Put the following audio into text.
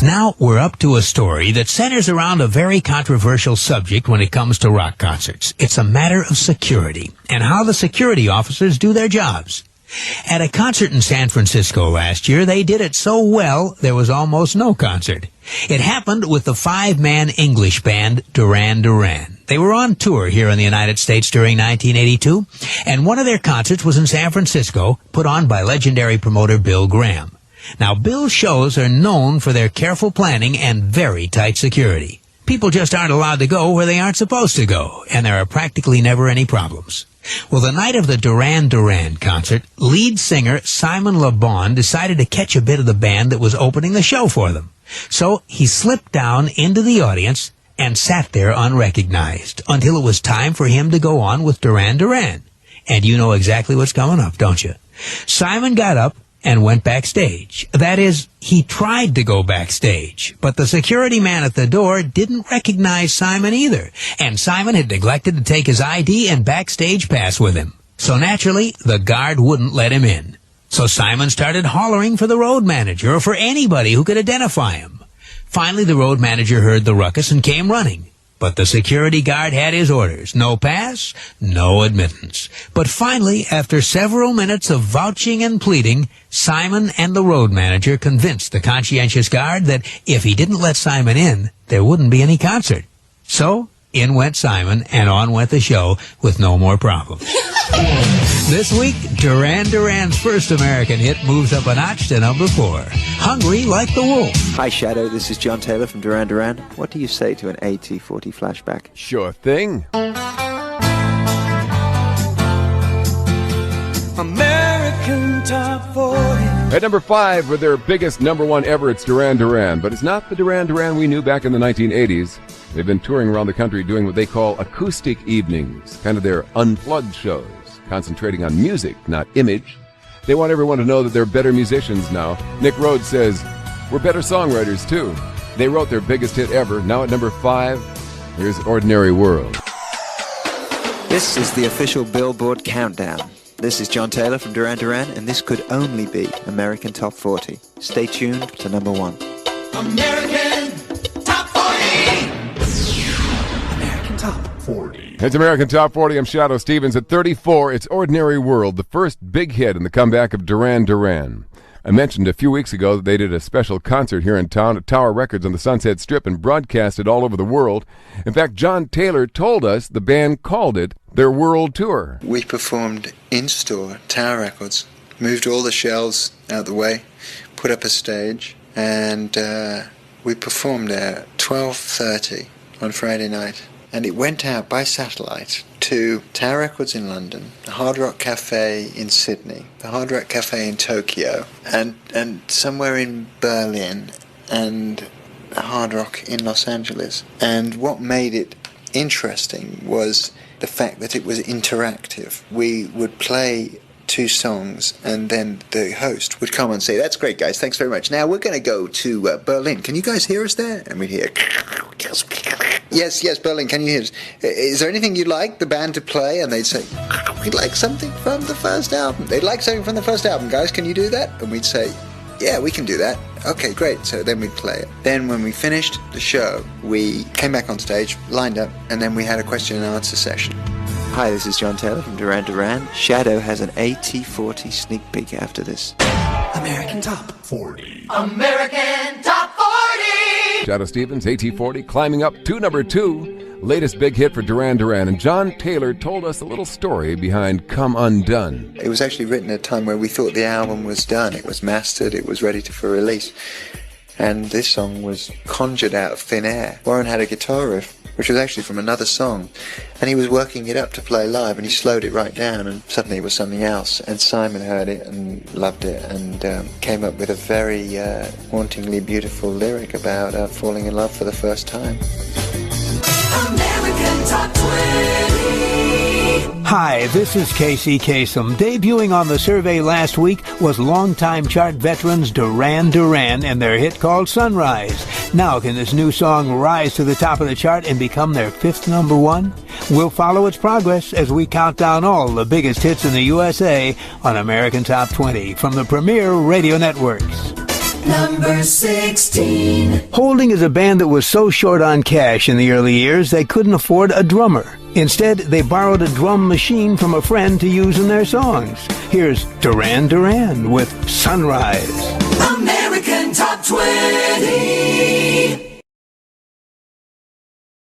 Now we're up to a story that centers around a very controversial subject when it comes to rock concerts. It's a matter of security and how the security officers do their jobs. At a concert in San Francisco last year, they did it so well there was almost no concert. It happened with the 5-man English band Duran. They were on tour here in the United States during 1982, and one of their concerts was in San Francisco, put on by legendary promoter Bill Graham. Now, Bill's shows are known for their careful planning and very tight security. People just aren't allowed to go where they aren't supposed to go, and there are practically never any problems. Well, the night of the Duran concert, lead singer Simon Le Bon decided to catch a bit of the band that was opening the show for them. So he slipped down into the audience and sat there unrecognized until it was time for him to go on with Duran. And you know exactly what's coming up, don't you? Simon got up and went backstage. That is, he tried to go backstage, but the security man at the door didn't recognize Simon either, and Simon had neglected to take his ID and backstage pass with him. So naturally, the guard wouldn't let him in. So Simon started hollering for the road manager or for anybody who could identify him. Finally, the road manager heard the ruckus and came running. But the security guard had his orders. No pass, no admittance. But finally, after several minutes of vouching and pleading, Simon and the road manager convinced the conscientious guard that if he didn't let Simon in, there wouldn't be any concert. So, in went Simon, and on went the show with no more problems. This week, Duran's first American hit moves up a notch to number 4. Hungry Like the Wolf. Hi, Shadow. This is John Taylor from Duran. What do you say to an AT40 flashback? Sure thing. American Top 40. At number 5, with their biggest number 1 ever, it's Duran. But it's not the Duran we knew back in the 1980s. They've been touring around the country doing what they call acoustic evenings, kind of their unplugged shows, concentrating on music, not image. They want everyone to know that they're better musicians now. Nick Rhodes says, we're better songwriters, too. They wrote their biggest hit ever. Now at number 5, here's Ordinary World. This is the official Billboard Countdown. This is John Taylor from Duran, and this could only be American Top 40. Stay tuned to number 1. American Top 40. American Top 40. It's American Top 40. I'm Shadoe Stevens. At 34, it's Ordinary World, the first big hit in the comeback of Duran. I mentioned a few weeks ago that they did a special concert here in town at Tower Records on the Sunset Strip and broadcast it all over the world. In fact, John Taylor told us the band called it their world tour. We performed in-store, Tower Records, moved all the shelves out the way, put up a stage, and we performed there at 12:30 on Friday night. And it went out by satellite to Tower Records in London, the Hard Rock Cafe in Sydney, the Hard Rock Cafe in Tokyo, and somewhere in Berlin, and Hard Rock in Los Angeles. And what made it interesting was the fact that it was interactive. We would play 2 songs, and then the host would come and say, "That's great, guys, thanks very much. Now we're going to go to Berlin. Can you guys hear us there?" And we'd hear, yes, Berlin, can you hear us? Is there anything you'd like the band to play? And they'd say, "We'd like something from the first album." They'd like something from the first album, guys, can you do that? And we'd say, "Yeah, we can do that." Okay, great. So then we'd play it. Then when we finished the show, we came back on stage, lined up, and then we had a question and answer session. Hi, this is John Taylor from Duran. Shadow has an AT40 sneak peek after this. American Top 40. American Top 40. Shadoe Stevens, AT40, climbing up to number 2. Latest big hit for Duran. And John Taylor told us a little story behind Come Undone. It was actually written at a time where we thought the album was done. It was mastered, it was ready for release. And this song was conjured out of thin air. Warren had a guitar riff, which was actually from another song, and he was working it up to play live, and he slowed it right down, and suddenly it was something else. And Simon heard it and loved it, and came up with a very hauntingly beautiful lyric about falling in love for the first time. American Top 20. Hi, this is Casey Kasem. Debuting on the survey last week was longtime chart veterans Duran and their hit called Sunrise. Now can this new song rise to the top of the chart and become their 5th number 1? We'll follow its progress as we count down all the biggest hits in the USA on American Top 20 from the premier radio networks. Number 16. Holding is a band that was so short on cash in the early years they couldn't afford a drummer. Instead, they borrowed a drum machine from a friend to use in their songs. Here's Duran Duran with Sunrise. American Top 20.